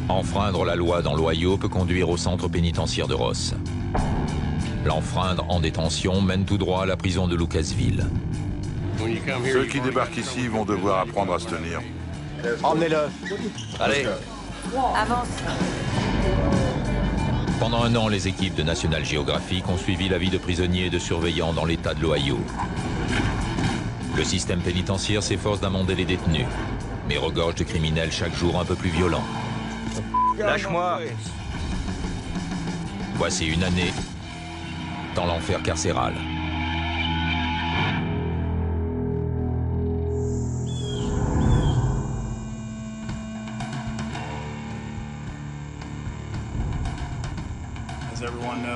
Enfreindre la loi dans l'Ohio peut conduire au centre pénitentiaire de Ross. L'enfreindre en détention mène tout droit à la prison de Lucasville. Ceux qui débarquent ici vont devoir apprendre à se tenir. Emmenez-le. Allez. Avance. Pendant un an, les équipes de National Geographic ont suivi la vie de prisonniers et de surveillants dans l'État de l'Ohio. Le système pénitentiaire s'efforce d'amender les détenus, mais regorge de criminels chaque jour un peu plus violents. Lâche-moi. Voici une année dans l'enfer carcéral.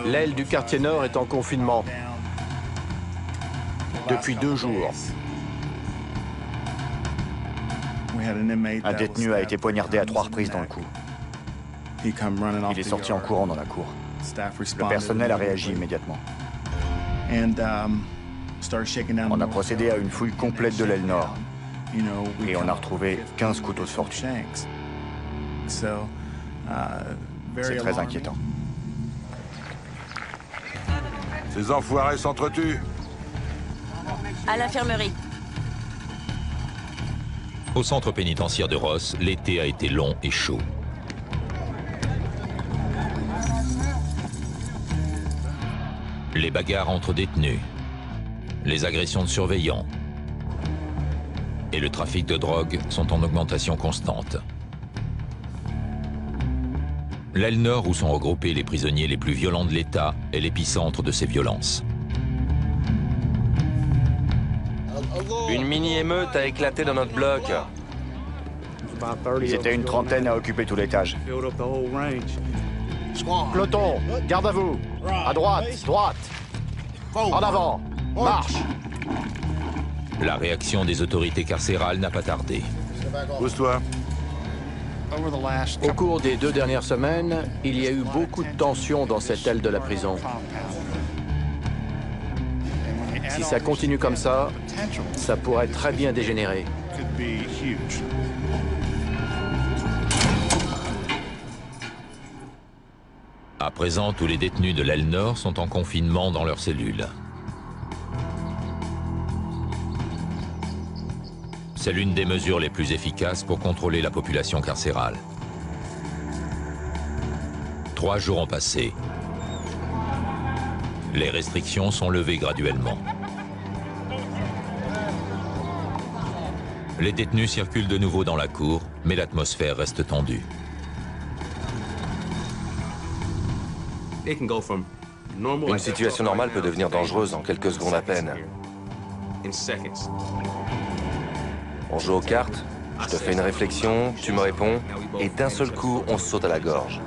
L'aile du quartier nord est en confinement depuis 2 jours. Un détenu a été poignardé à 3 reprises dans le cou. Il est sorti en courant dans la cour. Le personnel a réagi immédiatement. On a procédé à une fouille complète de l'aile nord. Et on a retrouvé 15 couteaux de fortune. C'est très inquiétant. Ces enfoirés s'entretuent. À l'infirmerie. Au centre pénitentiaire de Ross, l'été a été long et chaud. Les bagarres entre détenus, les agressions de surveillants et le trafic de drogue sont en augmentation constante. L'aile nord, où sont regroupés les prisonniers les plus violents de l'État, est l'épicentre de ces violences. Une mini-émeute a éclaté dans notre bloc. Ils étaient une trentaine à occuper tout l'étage. Peloton, garde à vous. À droite, droite. En avant, marche. La réaction des autorités carcérales n'a pas tardé. Pousse-toi. Au cours des 2 dernières semaines, il y a eu beaucoup de tensions dans cette aile de la prison. Si ça continue comme ça pourrait très bien dégénérer. À présent, tous les détenus de l'aile nord sont en confinement dans leurs cellules. C'est l'une des mesures les plus efficaces pour contrôler la population carcérale. 3 jours ont passé. Les restrictions sont levées graduellement. Les détenus circulent de nouveau dans la cour, mais l'atmosphère reste tendue. Une situation normale peut devenir dangereuse en quelques secondes à peine. On joue aux cartes, je te fais une réflexion, tu me réponds, et d'un seul coup, on se saute à la gorge.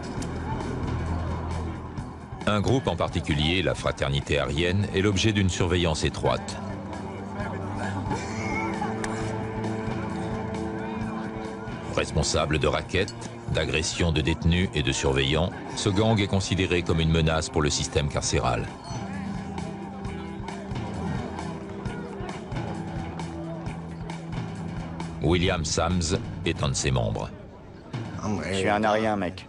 Un groupe en particulier, la fraternité aryenne, est l'objet d'une surveillance étroite. Responsable de rackets, d'agressions de détenus et de surveillants, ce gang est considéré comme une menace pour le système carcéral. William Sams est un de ses membres. Je suis un arien, mec.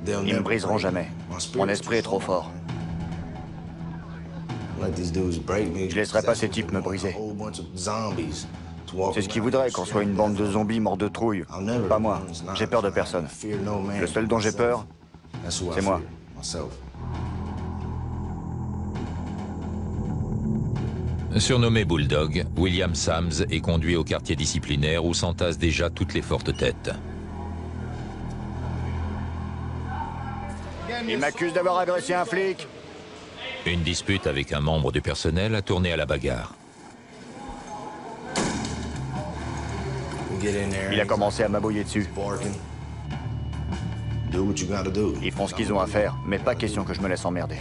Ils me briseront jamais. Mon esprit est trop fort. Je laisserai pas ces types me briser. C'est ce qu'ils voudraient, qu'on soit une bande de zombies morts de trouille. Pas moi. J'ai peur de personne. Le seul dont j'ai peur, c'est moi. Surnommé Bulldog, William Sams est conduit au quartier disciplinaire où s'entassent déjà toutes les fortes têtes. Il m'accuse d'avoir agressé un flic. Une dispute avec un membre du personnel a tourné à la bagarre. Il a commencé à m'abouiller dessus. Ils font ce qu'ils ont à faire, mais pas question que je me laisse emmerder.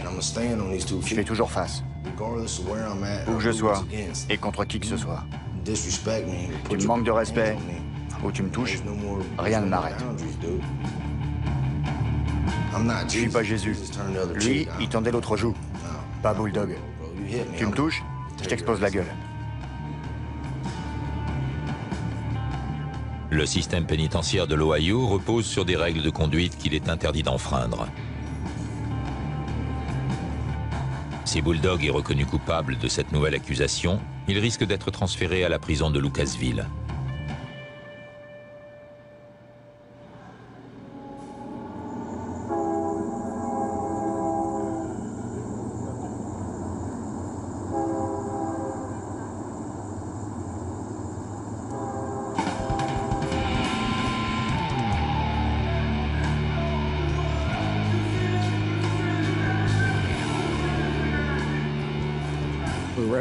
Je fais toujours face. Où que je sois, et contre qui que ce soit. Tu me manques de respect, ou tu me touches, rien ne m'arrête. Je suis pas Jésus. Lui, il tendait l'autre joue. Pas Bulldog. Tu me touches, je t'expose la gueule. Le système pénitentiaire de l'Ohio repose sur des règles de conduite qu'il est interdit d'enfreindre. Si Bulldog est reconnu coupable de cette nouvelle accusation, il risque d'être transféré à la prison de Lucasville.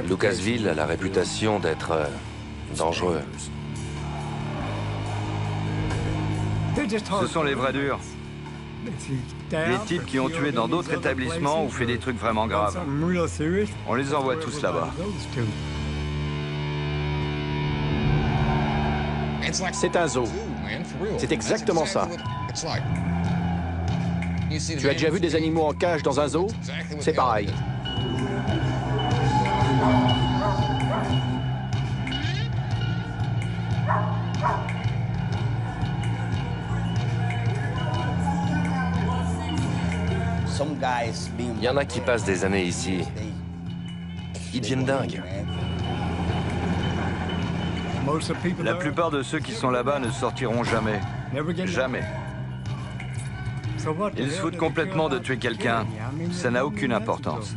Lucasville a la réputation d'être dangereux. Ce sont les vrais durs. Les types qui ont tué dans d'autres établissements ou fait des trucs vraiment graves. On les envoie tous là-bas. C'est un zoo. C'est exactement ça. Tu as déjà vu des animaux en cage dans un zoo? C'est pareil. Il y en a qui passent des années ici. Ils deviennent dingues. La plupart de ceux qui sont là-bas ne sortiront jamais. Jamais. Ils se foutent complètement de tuer quelqu'un. Ça n'a aucune importance.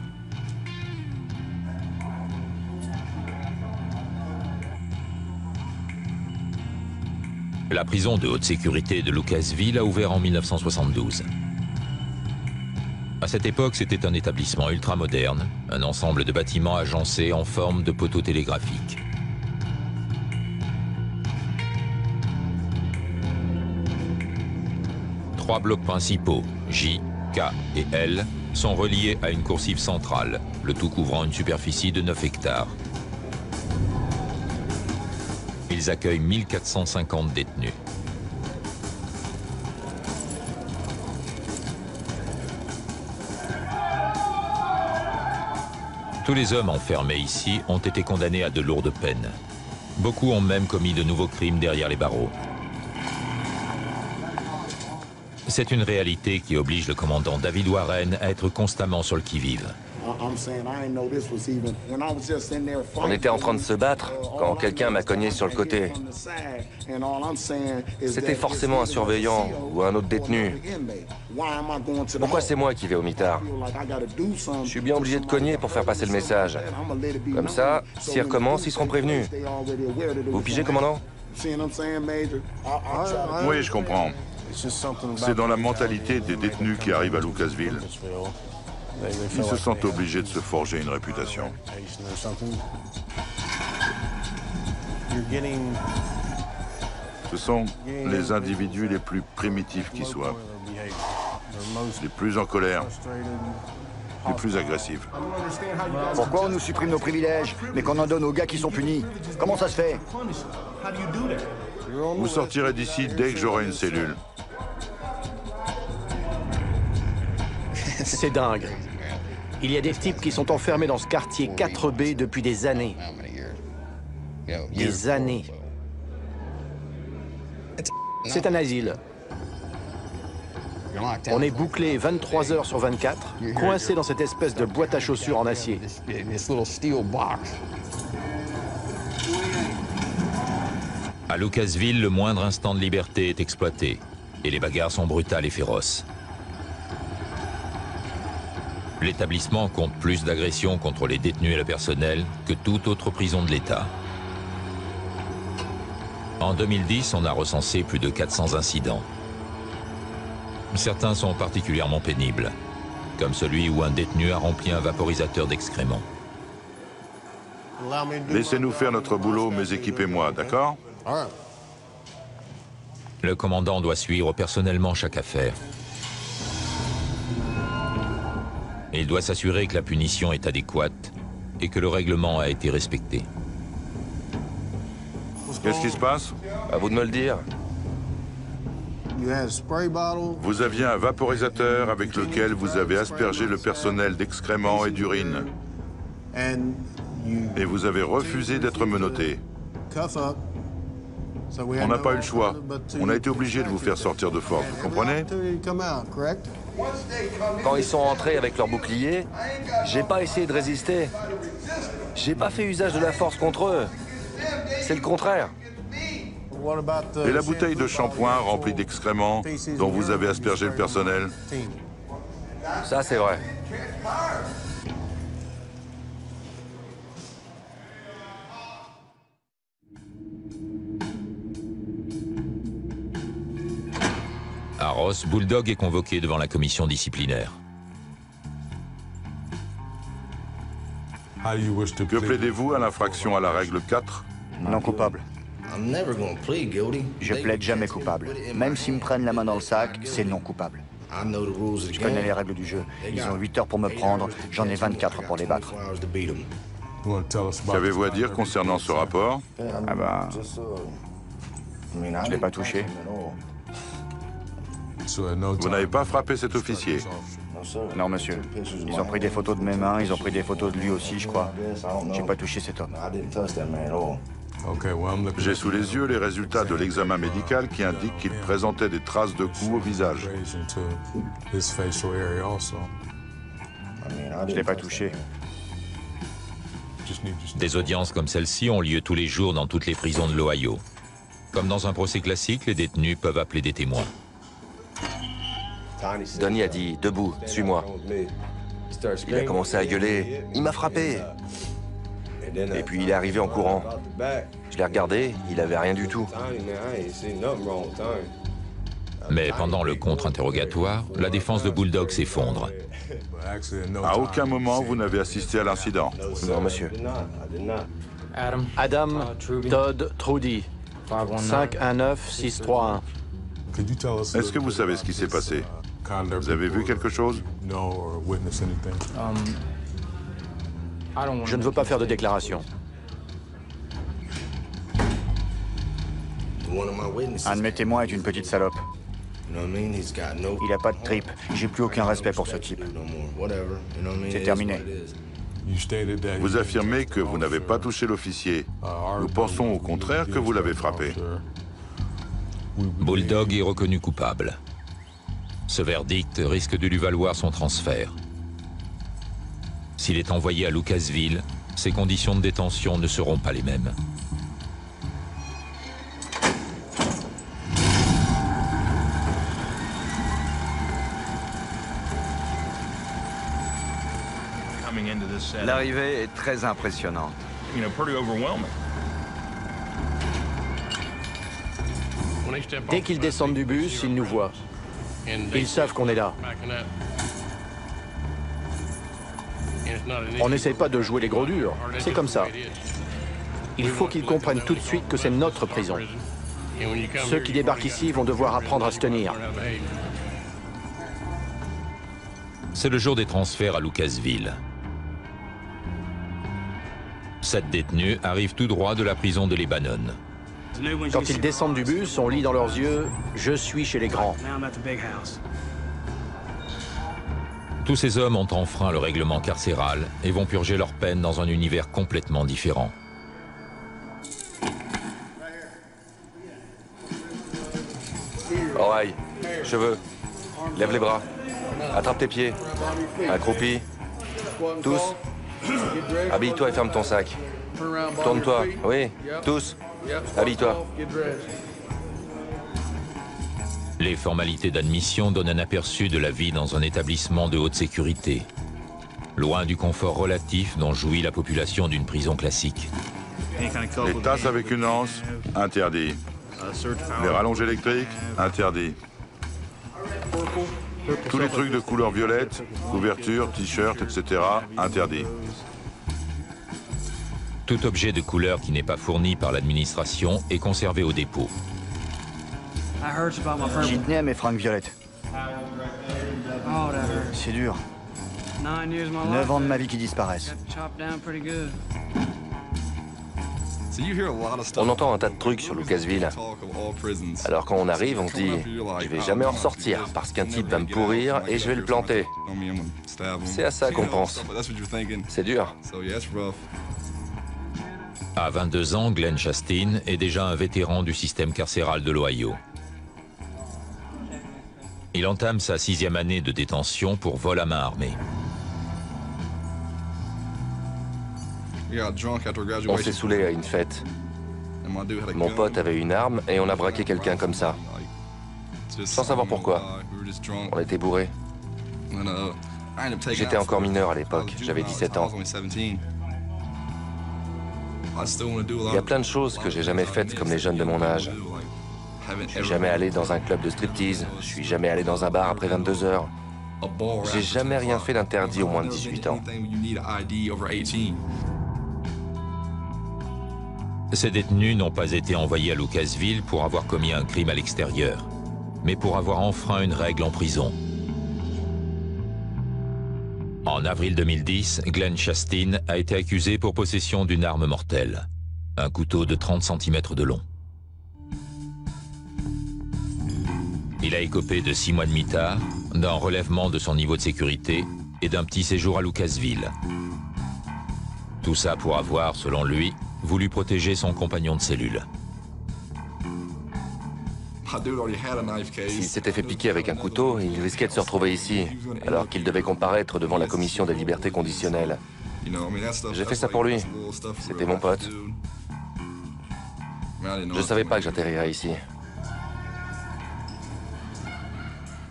La prison de haute sécurité de Lucasville a ouvert en 1972. À cette époque, c'était un établissement ultramoderne, un ensemble de bâtiments agencés en forme de poteaux télégraphiques. Trois blocs principaux, J, K et L, sont reliés à une coursive centrale, le tout couvrant une superficie de 9 hectares. Ils accueillent 1450 détenus. Tous les hommes enfermés ici ont été condamnés à de lourdes peines. Beaucoup ont même commis de nouveaux crimes derrière les barreaux. C'est une réalité qui oblige le commandant David Warren à être constamment sur le qui-vive. On était en train de se battre quand quelqu'un m'a cogné sur le côté. C'était forcément un surveillant ou un autre détenu. Pourquoi c'est moi qui vais au mitard? Je suis bien obligé de cogner pour faire passer le message. Comme ça, s'ils recommencent, ils seront prévenus. Vous pigez, commandant? Oui, je comprends. C'est dans la mentalité des détenus qui arrivent à Lucasville. Ils se sentent obligés de se forger une réputation. Ce sont les individus les plus primitifs qui soient, les plus en colère, les plus agressifs. Pourquoi on nous supprime nos privilèges, mais qu'on en donne aux gars qui sont punis? Comment ça se fait? Vous sortirez d'ici dès que j'aurai une cellule. C'est dingue. Il y a des types qui sont enfermés dans ce quartier 4B depuis des années. Des années. C'est un asile. On est bouclé 23 heures sur 24, coincé dans cette espèce de boîte à chaussures en acier. À Lucasville, le moindre instant de liberté est exploité, et les bagarres sont brutales et féroces. L'établissement compte plus d'agressions contre les détenus et le personnel que toute autre prison de l'État. En 2010, on a recensé plus de 400 incidents. Certains sont particulièrement pénibles, comme celui où un détenu a rempli un vaporisateur d'excréments. Laissez-nous faire notre boulot, mais équipez-moi, d'accord? Le commandant doit suivre personnellement chaque affaire. Et il doit s'assurer que la punition est adéquate et que le règlement a été respecté. Qu'est-ce qui se passe? À vous de me le dire. Vous aviez un vaporisateur avec lequel vous avez aspergé le personnel d'excréments et d'urine. Et vous avez refusé d'être menotté. On n'a pas eu le choix. On a été obligé de vous faire sortir de force, vous comprenez? Quand ils sont entrés avec leurs boucliers, j'ai pas essayé de résister. J'ai pas fait usage de la force contre eux. C'est le contraire. Et la bouteille de shampoing remplie d'excréments dont vous avez aspergé le personnel? Ça, c'est vrai. À Ross, Bulldog est convoqué devant la commission disciplinaire. Que plaidez-vous à l'infraction à la règle 4? Non coupable. Je plaide jamais coupable. Même s'ils me prennent la main dans le sac, c'est non coupable. Je connais les règles du jeu. Ils ont 8 heures pour me prendre, j'en ai 24 pour les battre. Qu'avez-vous à dire concernant ce rapport? Ah ben... Je l'ai pas touché. Vous n'avez pas frappé cet officier? Non, monsieur. Ils ont pris des photos de mes mains, ils ont pris des photos de lui aussi, je crois. J'ai pas touché cet homme. J'ai sous les yeux les résultats de l'examen médical qui indiquent qu'il présentait des traces de coups au visage. Je l'ai pas touché. Des audiences comme celle-ci ont lieu tous les jours dans toutes les prisons de l'Ohio. Comme dans un procès classique, les détenus peuvent appeler des témoins. Donnie a dit « Debout, suis-moi ». Il a commencé à gueuler « Il m'a frappé !» Et puis il est arrivé en courant. Je l'ai regardé, il avait rien du tout. Mais pendant le contre-interrogatoire, la défense de Bulldog s'effondre. À aucun moment, vous n'avez assisté à l'incident? Non, monsieur. Adam, Todd, Trudy. 519-631. Est-ce que vous savez ce qui s'est passé? Vous avez vu quelque chose? Je ne veux pas faire de déclaration. Un de mes témoins est une petite salope. Il a pas de tripes. J'ai plus aucun respect pour ce type. C'est terminé. Vous affirmez que vous n'avez pas touché l'officier. Nous pensons au contraire que vous l'avez frappé. Bulldog est reconnu coupable. Ce verdict risque de lui valoir son transfert. S'il est envoyé à Lucasville, ses conditions de détention ne seront pas les mêmes. L'arrivée est très impressionnante. Dès qu'ils descendent du bus, ils nous voient. Ils savent qu'on est là. On n'essaie pas de jouer les gros durs. C'est comme ça. Il faut qu'ils comprennent tout de suite que c'est notre prison. Ceux qui débarquent ici vont devoir apprendre à se tenir. C'est le jour des transferts à Lucasville. 7 détenus arrivent tout droit de la prison de Lebanon. Quand ils descendent du bus, on lit dans leurs yeux « Je suis chez les grands ». Tous ces hommes ont enfreint le règlement carcéral et vont purger leur peine dans un univers complètement différent. Oreille, cheveux, lève les bras, attrape tes pieds, accroupi, tous. Habille-toi et ferme ton sac. Tourne-toi, oui, tous. Habille-toi. Les formalités d'admission donnent un aperçu de la vie dans un établissement de haute sécurité, loin du confort relatif dont jouit la population d'une prison classique. Les tasses avec une anse, interdit. Les rallonges électriques, interdit. Tous les trucs de couleur violette, couverture, t-shirt, etc., interdit. Tout objet de couleur qui n'est pas fourni par l'administration est conservé au dépôt. J'y tenais à mes fringues violettes. C'est dur. 9 ans de ma vie qui disparaissent. On entend un tas de trucs sur Lucasville. Alors quand on arrive, on se dit « Je vais jamais en ressortir parce qu'un type va me pourrir et je vais le planter ». C'est à ça qu'on pense. C'est dur. À 22 ans, Glenn Chastain est déjà un vétéran du système carcéral de l'Ohio. Il entame sa 6e année de détention pour vol à main armée. On s'est saoulé à une fête. Mon pote avait une arme et on a braqué quelqu'un comme ça. Sans savoir pourquoi. On était bourrés. J'étais encore mineur à l'époque, j'avais 17 ans. Il y a plein de choses que j'ai jamais faites comme les jeunes de mon âge. Je suis jamais allé dans un club de striptease, je suis jamais allé dans un bar après 22 heures. J'ai jamais rien fait d'interdit aux moins de 18 ans. Ces détenus n'ont pas été envoyés à Lucasville pour avoir commis un crime à l'extérieur, mais pour avoir enfreint une règle en prison. En avril 2010, Glenn Chastain a été accusé pour possession d'une arme mortelle, un couteau de 30 cm de long. Il a écopé de 6 mois de mitard, d'un relèvement de son niveau de sécurité et d'un petit séjour à Lucasville. Tout ça pour avoir, selon lui, voulu protéger son compagnon de cellule. S'il s'était fait piquer avec un couteau, il risquait de se retrouver ici, alors qu'il devait comparaître devant la commission des libertés conditionnelles. J'ai fait ça pour lui. C'était mon pote. Je savais pas que j'atterrirais ici.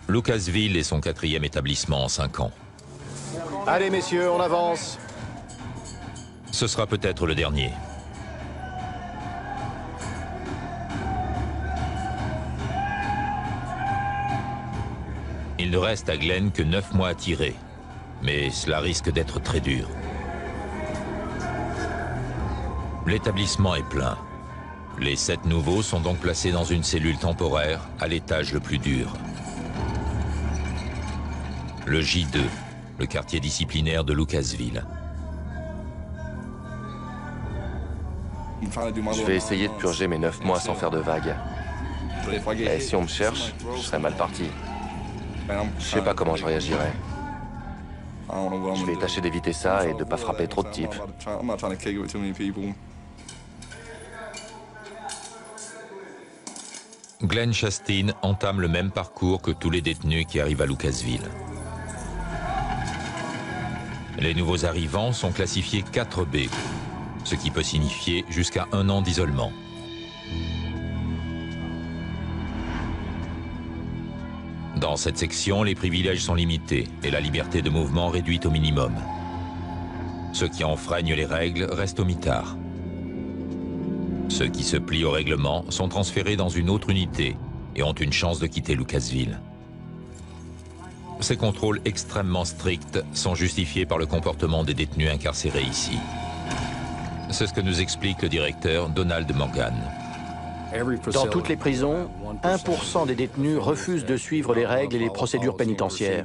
Lucasville est son 4e établissement en 5 ans. Allez, messieurs, on avance. Ce sera peut-être le dernier. Il ne reste à Glenn que 9 mois à tirer, mais cela risque d'être très dur. L'établissement est plein. Les 7 nouveaux sont donc placés dans une cellule temporaire à l'étage le plus dur. Le J2, le quartier disciplinaire de Lucasville. Je vais essayer de purger mes 9 mois sans faire de vagues. Et si on me cherche, je serai mal parti. Je sais pas comment je réagirais. Je vais tâcher d'éviter ça et de pas frapper trop de types. Glenn Chastain entame le même parcours que tous les détenus qui arrivent à Lucasville. Les nouveaux arrivants sont classifiés 4B, ce qui peut signifier jusqu'à 1 an d'isolement. Dans cette section, les privilèges sont limités et la liberté de mouvement réduite au minimum. Ceux qui enfreignent les règles restent au mitard. Ceux qui se plient au règlement sont transférés dans une autre unité et ont une chance de quitter Lucasville. Ces contrôles extrêmement stricts sont justifiés par le comportement des détenus incarcérés ici. C'est ce que nous explique le directeur Donald Morgan. Dans toutes les prisons, 1% des détenus refusent de suivre les règles et les procédures pénitentiaires.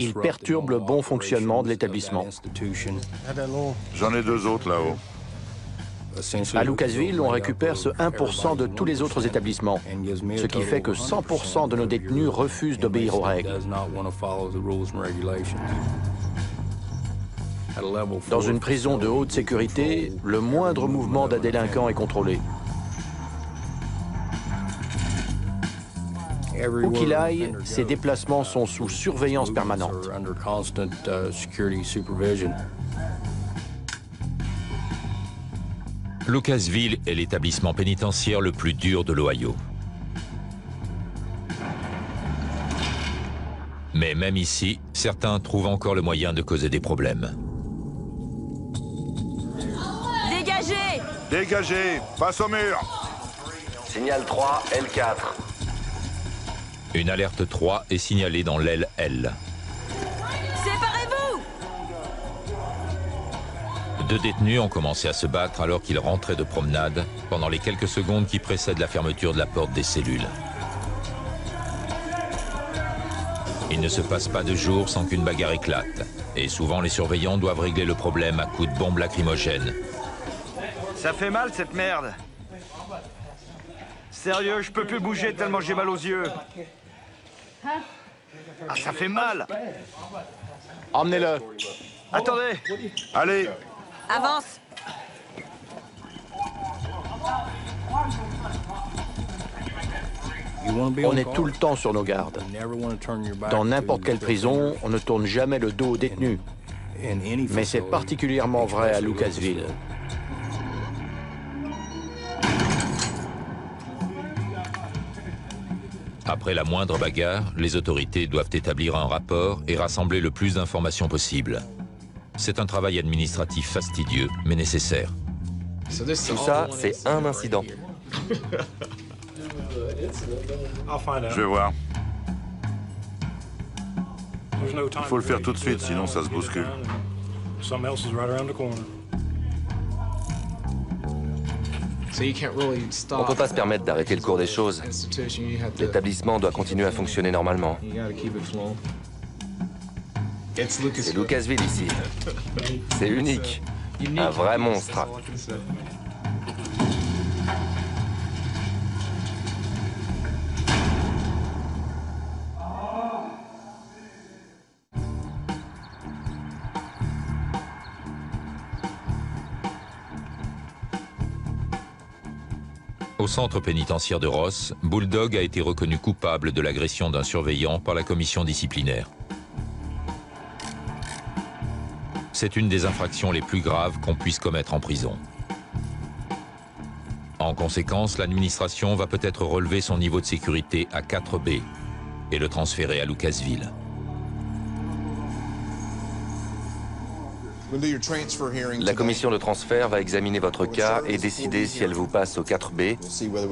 Ils perturbent le bon fonctionnement de l'établissement. J'en ai 2 autres là-haut. À Lucasville, on récupère ce 1% de tous les autres établissements, ce qui fait que 100% de nos détenus refusent d'obéir aux règles. Dans une prison de haute sécurité, le moindre mouvement d'un délinquant est contrôlé. Où qu'il aille, ses déplacements sont sous surveillance permanente. Lucasville est l'établissement pénitentiaire le plus dur de l'Ohio. Mais même ici, certains trouvent encore le moyen de causer des problèmes. Dégagez! Dégagez! Face au mur! Signal 3, L4. Une alerte 3 est signalée dans l'aile L. Séparez-vous! 2 détenus ont commencé à se battre alors qu'ils rentraient de promenade pendant les quelques secondes qui précèdent la fermeture de la porte des cellules. Il ne se passe pas de jour sans qu'une bagarre éclate. Et souvent, les surveillants doivent régler le problème à coups de bombes lacrymogènes. Ça fait mal, cette merde. Sérieux, je peux plus bouger tellement j'ai mal aux yeux. Ah, ça fait mal. Emmenez-le. Attendez. Allez! Avance! On est tout le temps sur nos gardes. Dans n'importe quelle prison, on ne tourne jamais le dos aux détenus. Mais c'est particulièrement vrai à Lucasville. Après la moindre bagarre, les autorités doivent établir un rapport et rassembler le plus d'informations possible. C'est un travail administratif fastidieux, mais nécessaire. Tout ça, c'est un incident. Je vais voir. Il faut le faire tout de suite, sinon ça se bouscule. On ne peut pas se permettre d'arrêter le cours des choses. L'établissement doit continuer à fonctionner normalement. C'est Lucasville ici. C'est unique. Un vrai monstre. Au centre pénitentiaire de Ross, Bulldog a été reconnu coupable de l'agression d'un surveillant par la commission disciplinaire. C'est une des infractions les plus graves qu'on puisse commettre en prison. En conséquence, l'administration va peut-être relever son niveau de sécurité à 4B et le transférer à Lucasville. La commission de transfert va examiner votre cas et décider si elle vous passe au 4B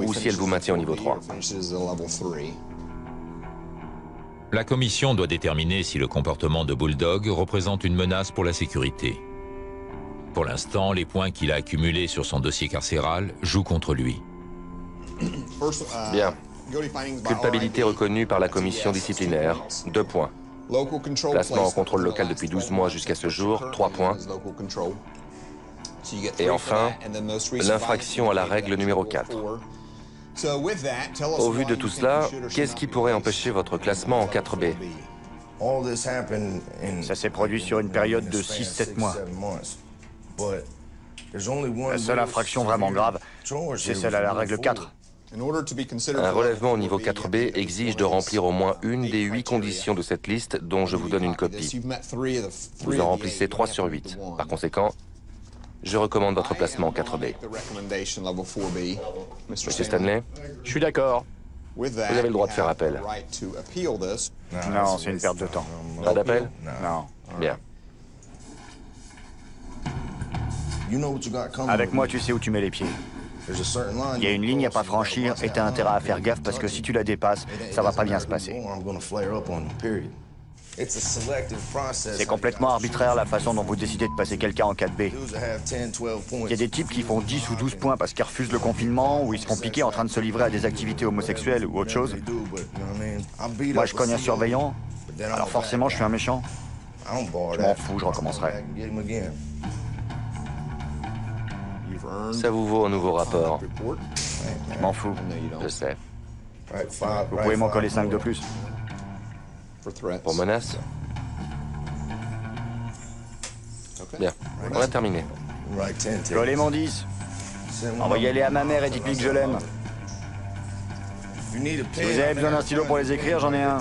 ou si elle vous maintient au niveau 3. La commission doit déterminer si le comportement de Bulldog représente une menace pour la sécurité. Pour l'instant, les points qu'il a accumulés sur son dossier carcéral jouent contre lui. Bien. Culpabilité reconnue par la commission disciplinaire, 2 points. Placement en contrôle local depuis 12 mois jusqu'à ce jour, 3 points. Et enfin, l'infraction à la règle numéro 4. Au vu de tout cela, qu'est-ce qui pourrait empêcher votre classement en 4B? Ça s'est produit sur une période de 6-7 mois. La seule infraction vraiment grave, c'est celle à la règle 4. Un relèvement au niveau 4B exige de remplir au moins une des 8 conditions de cette liste dont je vous donne une copie. Vous en remplissez 3 sur 8. Par conséquent, je recommande votre placement en 4B. Monsieur Stanley? Je suis d'accord. Vous avez le droit de faire appel. Non, c'est une perte de temps. Pas d'appel? Non. Bien. Avec moi, tu sais où tu mets les pieds. Il y a une ligne à pas franchir et t'as intérêt à faire gaffe parce que si tu la dépasses, ça va pas bien se passer. C'est complètement arbitraire la façon dont vous décidez de passer quelqu'un en 4B. Il y a des types qui font 10 ou 12 points parce qu'ils refusent le confinement ou ils se font piquer en train de se livrer à des activités homosexuelles ou autre chose. Moi, je cogne un surveillant, alors forcément, je suis un méchant. Je m'en fous, je recommencerai. Ça vous vaut un nouveau rapport. Je m'en fous. Je sais. Vous pouvez m'en coller 5 de plus. Pour menace? Bien, on a terminé. Collez mon 10. Envoyez-les à ma mère et dites-lui que je l'aime. Si vous avez besoin d'un stylo pour les écrire, j'en ai un.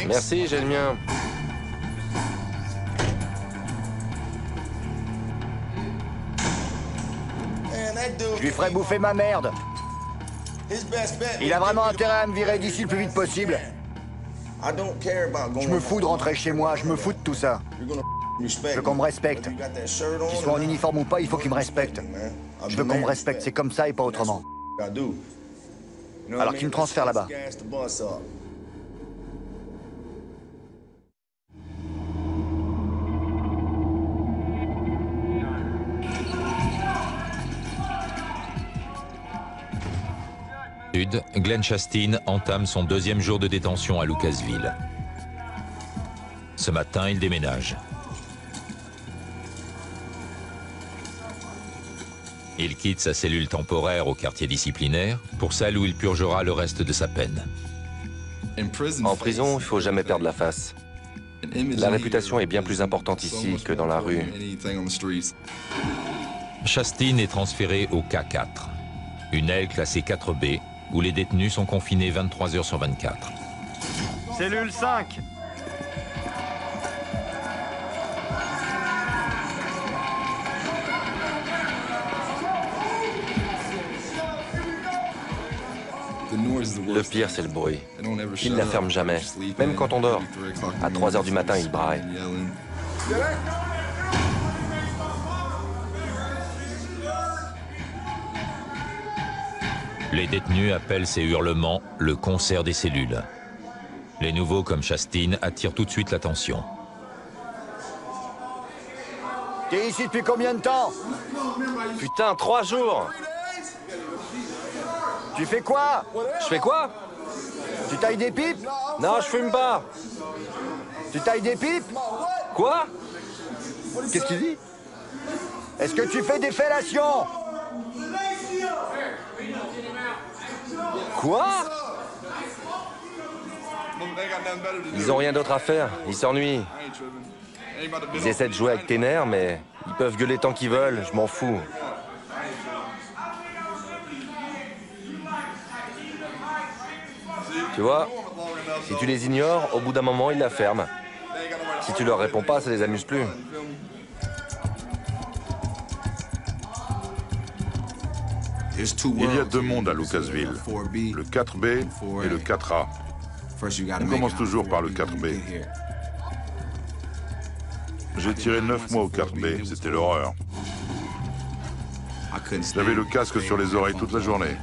Merci, j'ai le mien. Je lui ferai bouffer ma merde. Il a vraiment intérêt à me virer d'ici le plus vite possible. Je me fous de rentrer chez moi, je me fous de tout ça. Je veux qu'on me respecte. Qu'il soit en uniforme ou pas, il faut qu'il me respecte. Je veux qu'on me respecte, c'est comme ça et pas autrement. Alors qu'il me transfère là-bas. Glenn Chastain entame son 2e jour de détention à Lucasville. Ce matin, il déménage. Il quitte sa cellule temporaire au quartier disciplinaire pour celle où il purgera le reste de sa peine. En prison, il ne faut jamais perdre la face. La réputation est bien plus importante ici que dans la rue. Shastin est transféré au K4, une aile classée 4B, où les détenus sont confinés 23 heures sur 24. Cellule 5. Le pire, c'est le bruit. Ils ne la ferment jamais, même quand on dort. À 3 heures du matin, ils braillent. Les détenus appellent ces hurlements le concert des cellules. Les nouveaux, comme Shastin, attirent tout de suite l'attention. T'es ici depuis combien de temps? Putain, 3 jours! Tu fais quoi? Je fais quoi? Tu tailles des pipes? Non, je fume pas. Tu tailles des pipes? Quoi? Qu'est-ce qu'il dit? Est-ce que tu fais des fellations? Quoi? Ils ont rien d'autre à faire, ils s'ennuient. Ils essaient de jouer avec tes nerfs, mais ils peuvent gueuler tant qu'ils veulent, je m'en fous. Tu vois, si tu les ignores, au bout d'un moment, ils la ferment. Si tu leur réponds pas, ça les amuse plus. Il y a 2 mondes à Lucasville, le 4B et le 4A. On commence toujours par le 4B. J'ai tiré 9 mois au 4B, c'était l'horreur. J'avais le casque sur les oreilles toute la journée.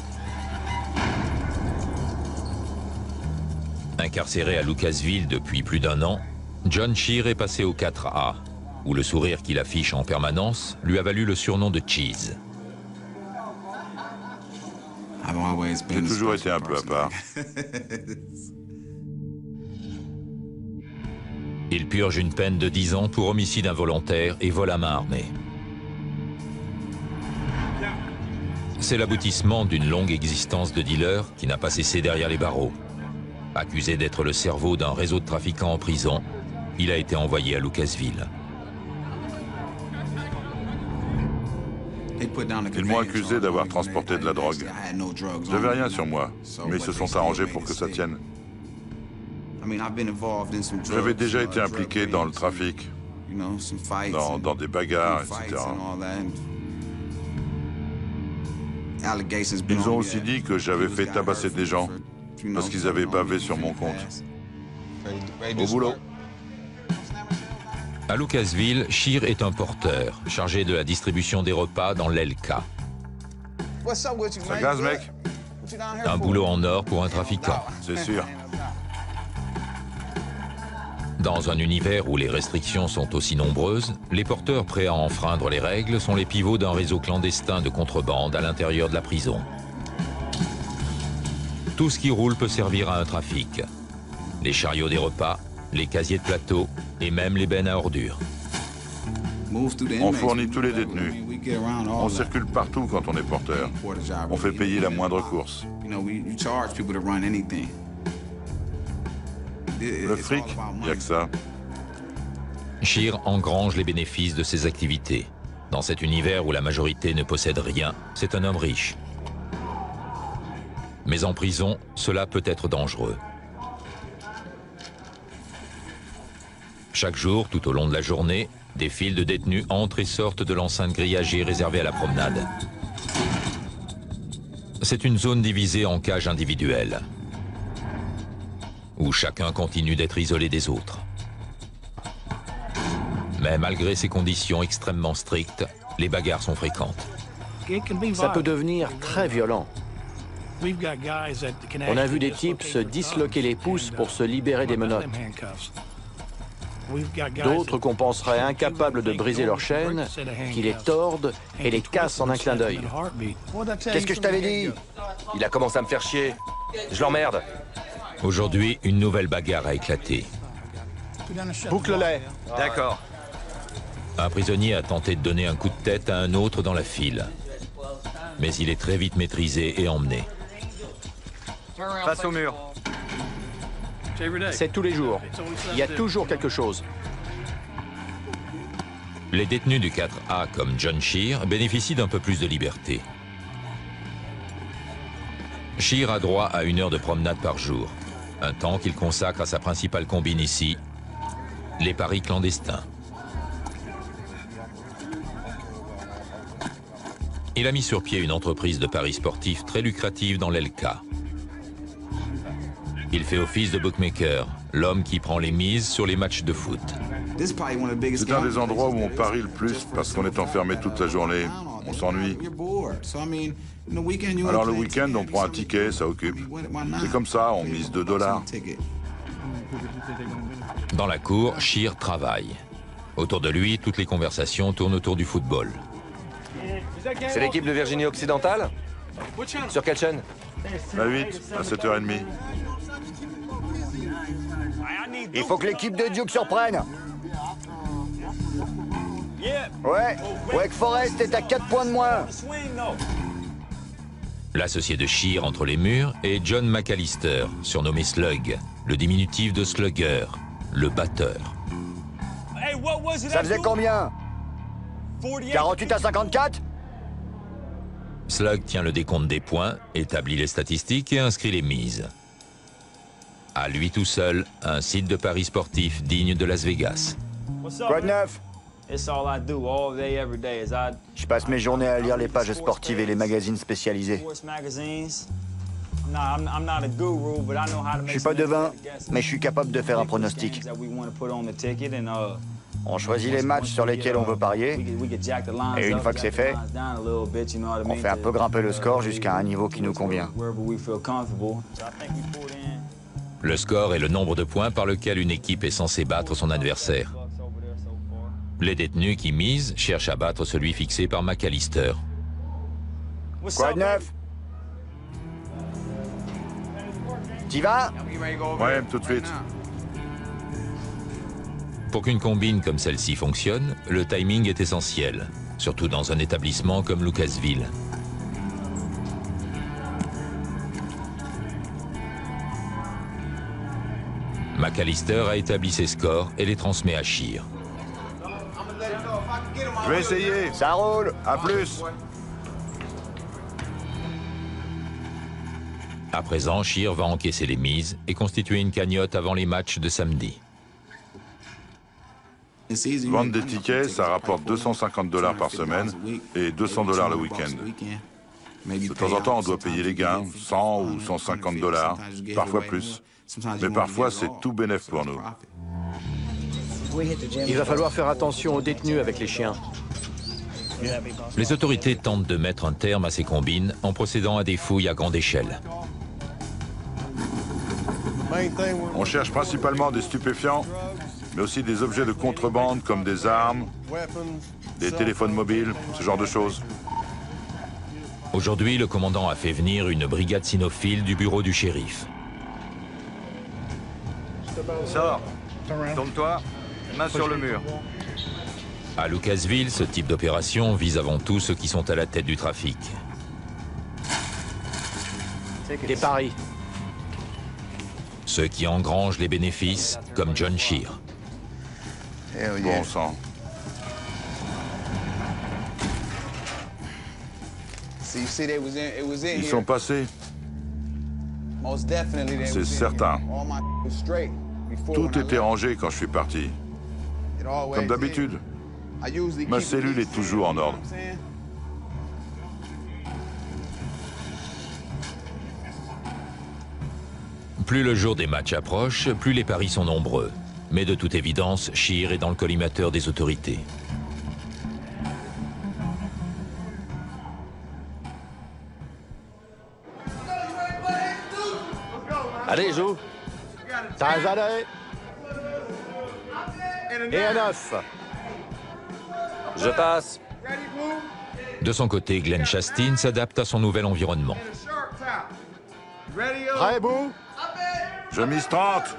Incarcéré à Lucasville depuis plus d'1 an, John Scheer est passé au 4A, où le sourire qu'il affiche en permanence lui a valu le surnom de Cheese. J'ai toujours été un peu à part. Il purge une peine de 10 ans pour homicide involontaire et vol à main armée. C'est l'aboutissement d'une longue existence de dealer qui n'a pas cessé derrière les barreaux. Accusé d'être le cerveau d'un réseau de trafiquants en prison, il a été envoyé à Lucasville. Ils m'ont accusé d'avoir transporté de la drogue. J'avais rien sur moi, mais ils se sont arrangés pour que ça tienne. J'avais déjà été impliqué dans le trafic, dans des bagarres, etc. Ils ont aussi dit que j'avais fait tabasser des gens parce qu'ils avaient bavé sur mon compte. Au boulot. À Lucasville, Scheer est un porteur, chargé de la distribution des repas dans l'LK. Ça gaz, mec? Un boulot en or pour un trafiquant. C'est sûr. Dans un univers où les restrictions sont aussi nombreuses, les porteurs prêts à enfreindre les règles sont les pivots d'un réseau clandestin de contrebande à l'intérieur de la prison. Tout ce qui roule peut servir à un trafic. Les chariots des repas, les casiers de plateau et même les bennes à ordures. On fournit tous les détenus. On circule partout quand on est porteur. On fait payer la moindre course. Le fric, il n'y a que ça. Scheer engrange les bénéfices de ses activités. Dans cet univers où la majorité ne possède rien, c'est un homme riche. Mais en prison, cela peut être dangereux. Chaque jour, tout au long de la journée, des files de détenus entrent et sortent de l'enceinte grillagée réservée à la promenade. C'est une zone divisée en cages individuelles, où chacun continue d'être isolé des autres. Mais malgré ces conditions extrêmement strictes, les bagarres sont fréquentes. Ça peut devenir très violent. On a vu des types se disloquer les pouces pour se libérer des menottes. D'autres qu'on penserait incapables de briser leurs chaînes, qui les tordent et les cassent en un clin d'œil. Qu'est-ce que je t'avais dit? Il a commencé à me faire chier. Je l'emmerde. Aujourd'hui, une nouvelle bagarre a éclaté. Boucle-les. D'accord. Un prisonnier a tenté de donner un coup de tête à un autre dans la file. Mais il est très vite maîtrisé et emmené. Face au mur. C'est tous les jours. Il y a toujours quelque chose. Les détenus du 4A, comme John Shear, bénéficient d'un peu plus de liberté. Shear a droit à 1 heure de promenade par jour, un temps qu'il consacre à sa principale combine ici, les paris clandestins. Il a mis sur pied une entreprise de paris sportifs très lucrative dans l'LK. Il fait office de bookmaker, l'homme qui prend les mises sur les matchs de foot. C'est un des endroits où on parie le plus parce qu'on est enfermé toute la journée. On s'ennuie. Alors le week-end, on prend un ticket, ça occupe. C'est comme ça, on mise $2. Dans la cour, Shear travaille. Autour de lui, toutes les conversations tournent autour du football. C'est l'équipe de Virginie occidentale? Sur quelle chaîne? La 8, à 7h30. Il faut que l'équipe de Duke surprenne. Ouais, Wake Forest est à 4 points de moins. L'associé de Shear entre les murs est John McAllister, surnommé Slug, le diminutif de slugger, le batteur. Ça faisait combien? 48 à 54? Slug tient le décompte des points, établit les statistiques et inscrit les mises. À lui tout seul, un site de paris sportif digne de Las Vegas. Quoi de neuf? Je passe mes journées à lire les pages sportives et les magazines spécialisés. Je suis pas devin, mais je suis capable de faire un pronostic. On choisit les matchs sur lesquels on veut parier, et une fois que c'est fait, on fait un peu grimper le score jusqu'à un niveau qui nous convient. Le score est le nombre de points par lequel une équipe est censée battre son adversaire. Les détenus qui misent cherchent à battre celui fixé par McAllister. Quoi de neuf? T'y vas? Ouais, tout de suite. Pour qu'une combine comme celle-ci fonctionne, le timing est essentiel, surtout dans un établissement comme Lucasville. McAllister a établi ses scores et les transmet à Shear. Je vais essayer. Ça roule. À plus. À présent, Shear va encaisser les mises et constituer une cagnotte avant les matchs de samedi. Vendre des tickets, ça rapporte $250 par semaine et $200 le week-end. De temps en temps, on doit payer les gains, 100 ou $150, parfois plus. Mais parfois, c'est tout bénef pour nous. Il va falloir faire attention aux détenus avec les chiens. Les autorités tentent de mettre un terme à ces combines en procédant à des fouilles à grande échelle. On cherche principalement des stupéfiants, mais aussi des objets de contrebande comme des armes, des téléphones mobiles, ce genre de choses. Aujourd'hui, le commandant a fait venir une brigade cynophile du bureau du shérif. Sors. Tourne-toi. Main sur le mur. À Lucasville, ce type d'opération vise avant tout ceux qui sont à la tête du trafic. Des paris. Ceux qui engrangent les bénéfices, comme John Shear. Bon sang. Ils sont passés. C'est certain. Tout était rangé quand je suis parti. Comme d'habitude. Ma cellule est toujours en ordre. Plus le jour des matchs approche, plus les paris sont nombreux. Mais de toute évidence, Shear est dans le collimateur des autorités. Allez, joue. T'as un valet. Et un 9. Je passe. De son côté, Glenn Chastain s'adapte à son nouvel environnement. Prêt, Bou? Je mise 30.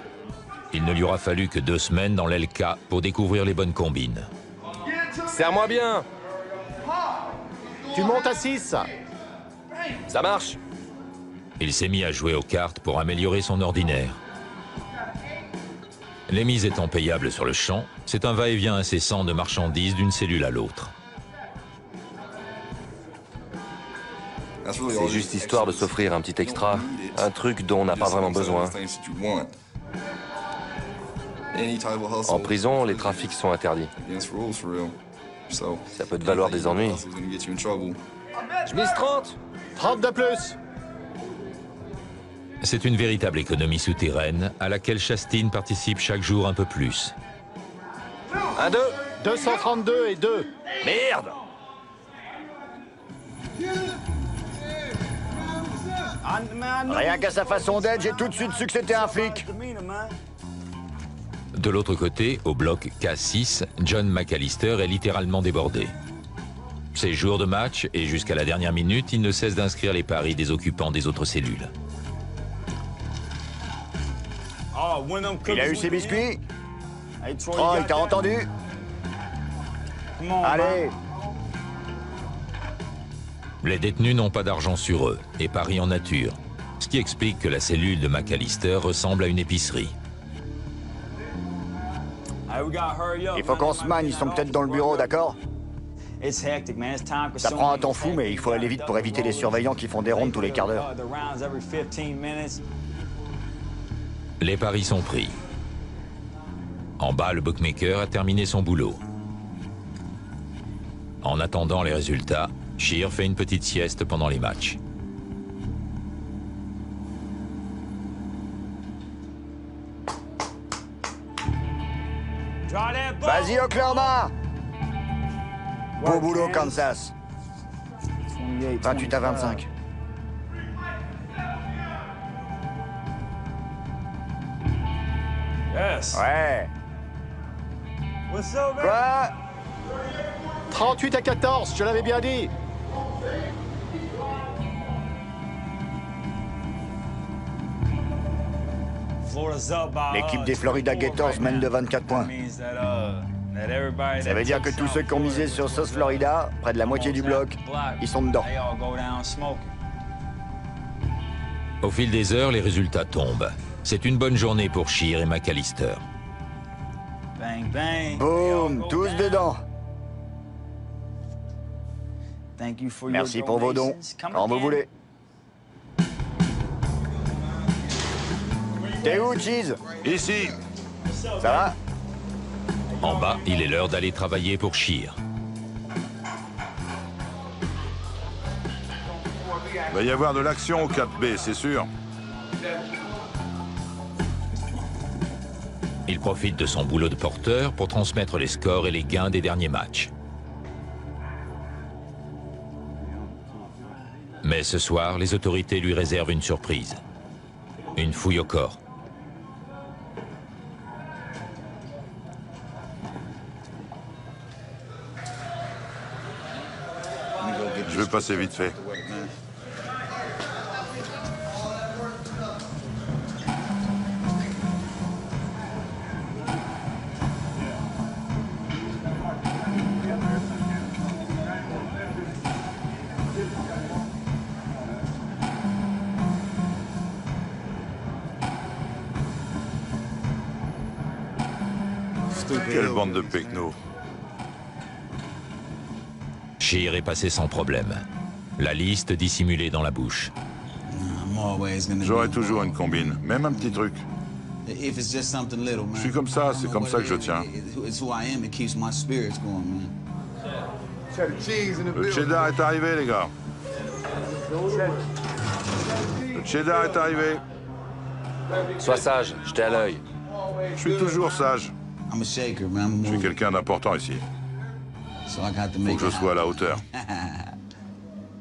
Il ne lui aura fallu que 2 semaines dans l'LK pour découvrir les bonnes combines. Serre-moi bien. Tu montes à 6. Ça marche. Il s'est mis à jouer aux cartes pour améliorer son ordinaire. Les mises étant payables sur le champ, c'est un va-et-vient incessant de marchandises d'une cellule à l'autre. C'est juste histoire de s'offrir un petit extra, un truc dont on n'a pas vraiment besoin. En prison, les trafics sont interdits. Ça peut te valoir des ennuis. Je mise 30. 30 de plus. C'est une véritable économie souterraine à laquelle Chastin participe chaque jour un peu plus. 1, 2. 232 et 2. Merde! Rien qu'à sa façon d'être, j'ai tout de suite su que c'était un flic. De l'autre côté, au bloc K6, John McAllister est littéralement débordé. C'est jour de match et jusqu'à la dernière minute, il ne cesse d'inscrire les paris des occupants des autres cellules. Il a eu ses biscuits. Oh, il t'a entendu. Allez. Les détenus n'ont pas d'argent sur eux et parient en nature, ce qui explique que la cellule de McAllister ressemble à une épicerie. Il faut qu'on se manie, ils sont peut-être dans le bureau, d'accord? Ça prend un temps fou, mais il faut aller vite pour éviter les surveillants qui font des rondes tous les quarts d'heure. Les paris sont pris. En bas, le bookmaker a terminé son boulot. En attendant les résultats, Scheer fait une petite sieste pendant les matchs. Vas-y, Oklahoma! Bon boulot, Kansas. 28 à 25. Ouais. Quoi? 38 à 14, je l'avais bien dit. L'équipe des Florida Gators mène de 24 points. Ça veut dire que tous ceux qui ont misé sur South Florida, près de la moitié du bloc, ils sont dedans. Au fil des heures, les résultats tombent. C'est une bonne journée pour Scheer et McAllister. Boum, tous dedans. Merci pour vos dons, quand vous voulez. T'es où, Cheese? Ici. Ça va? En bas, il est l'heure d'aller travailler pour Scheer. Il va y avoir de l'action au 4B, c'est sûr. Il profite de son boulot de porteur pour transmettre les scores et les gains des derniers matchs. Mais ce soir, les autorités lui réservent une surprise. Une fouille au corps. Je vais passer vite fait. Quelle bande de pecnos. Scheer est passé sans problème. La liste dissimulée dans la bouche. J'aurai toujours une combine, même un petit truc. Je suis comme ça, c'est comme ça que je tiens. Le cheddar est arrivé, les gars. Le cheddar est arrivé. Sois sage, jetez à l'œil. Je suis toujours sage. Je suis quelqu'un d'important ici. Faut que je sois à la hauteur.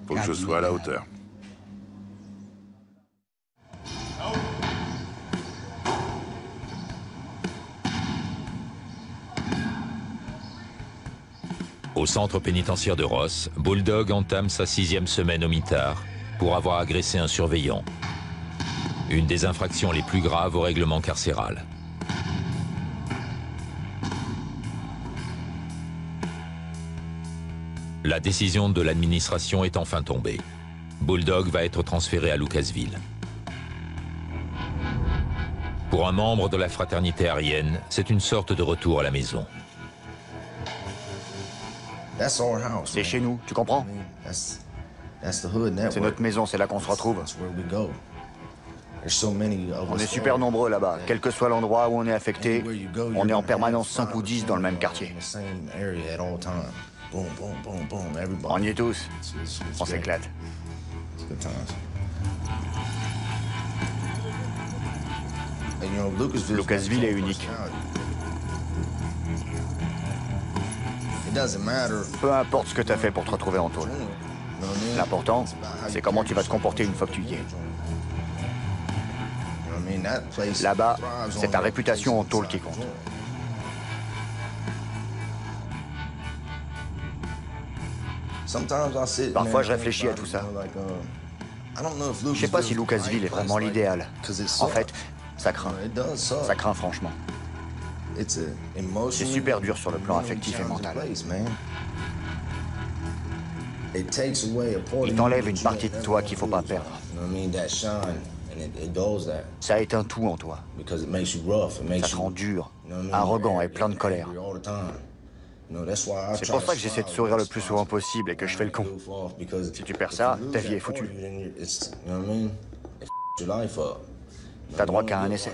Faut que je sois à la hauteur. Au centre pénitentiaire de Ross, Bulldog entame sa 6e semaine au mitard pour avoir agressé un surveillant. Une des infractions les plus graves au règlement carcéral. La décision de l'administration est enfin tombée. Bulldog va être transféré à Lucasville. Pour un membre de la fraternité aryenne, c'est une sorte de retour à la maison. C'est chez nous, tu comprends? C'est notre maison, c'est là qu'on se retrouve. On est super nombreux là-bas. Quel que soit l'endroit où on est affecté, on est en permanence 5 ou 10 dans le même quartier. On y est tous. On s'éclate. Lucasville est unique. Peu importe ce que tu as fait pour te retrouver en tôle. L'important, c'est comment tu vas te comporter une fois que tu y es. Là-bas, c'est ta réputation en tôle qui compte. Parfois, je réfléchis à tout ça. Je sais pas si Lucasville est vraiment l'idéal. En fait, ça craint. Ça craint franchement. C'est super dur sur le plan affectif et mental. Il t'enlève une partie de toi qu'il faut pas perdre. Ça éteint tout en toi. Ça te rend dur, arrogant et plein de colère. C'est pour ça que j'essaie de sourire le plus souvent possible et que je fais le con. Si tu perds ça, ta vie est foutue. T'as droit qu'à un essai.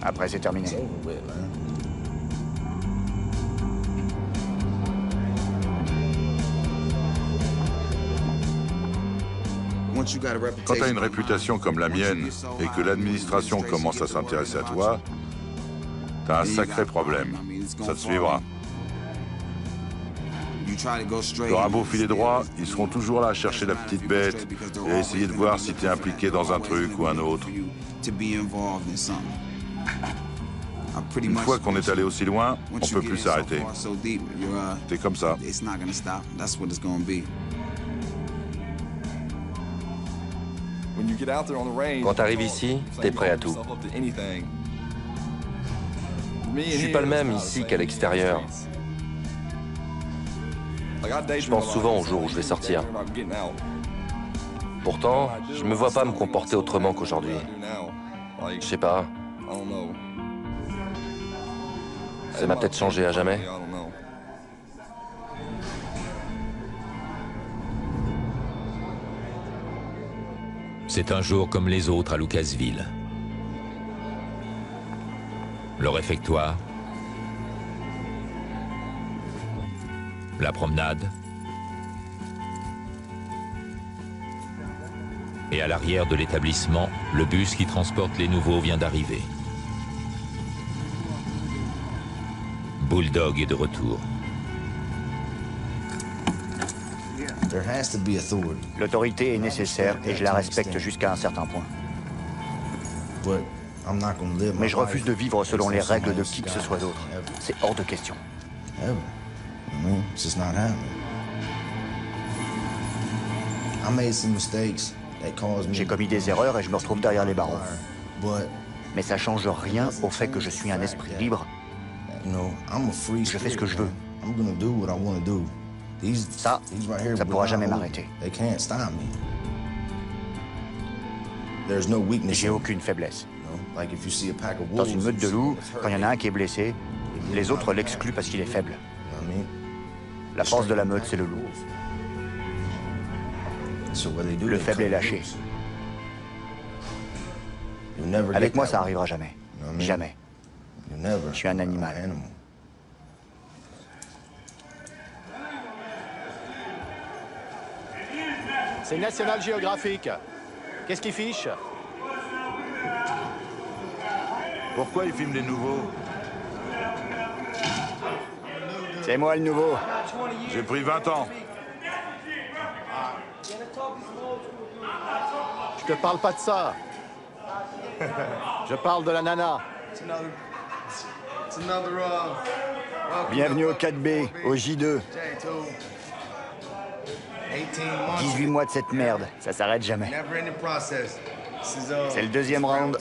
Après, c'est terminé. Quand tu as une réputation comme la mienne et que l'administration commence à s'intéresser à toi, tu as un sacré problème. Ça te suivra. Tu auras beau filer droit, ils seront toujours là à chercher la petite bête et à essayer de voir si tu es impliqué dans un truc ou un autre. Une fois qu'on est allé aussi loin, on ne peut plus s'arrêter. C'est comme ça. Quand t'arrives ici, t'es prêt à tout. Je suis pas le même ici qu'à l'extérieur. Je pense souvent au jour où je vais sortir. Pourtant, je me vois pas me comporter autrement qu'aujourd'hui. Je sais pas. Ça m'a peut-être changé à jamais. C'est un jour comme les autres à Lucasville. Le réfectoire, la promenade, et à l'arrière de l'établissement, le bus qui transporte les nouveaux vient d'arriver. Bulldog est de retour. L'autorité est nécessaire et je la respecte jusqu'à un certain point. Mais je refuse de vivre selon les règles de qui que ce soit d'autre. C'est hors de question. J'ai commis des erreurs et je me retrouve derrière les barreaux. Mais ça change rien au fait que je suis un esprit libre. Je fais ce que je veux. Ça pourra jamais m'arrêter. J'ai aucune faiblesse. Dans une meute de loups, quand il y en a un qui est blessé, les autres l'excluent parce qu'il est faible. La force de la meute, c'est le loup. Le faible est lâché. Avec moi, ça arrivera jamais. Jamais. Je suis un animal. C'est National Geographic. Qu'est-ce qu'ils fichent? Pourquoi ils filment les nouveaux? C'est moi le nouveau. J'ai pris 20 ans. Je te parle pas de ça. Je parle de la nana. Bienvenue au 4B, au J2. 18 mois de cette merde, ça s'arrête jamais. C'est le deuxième round.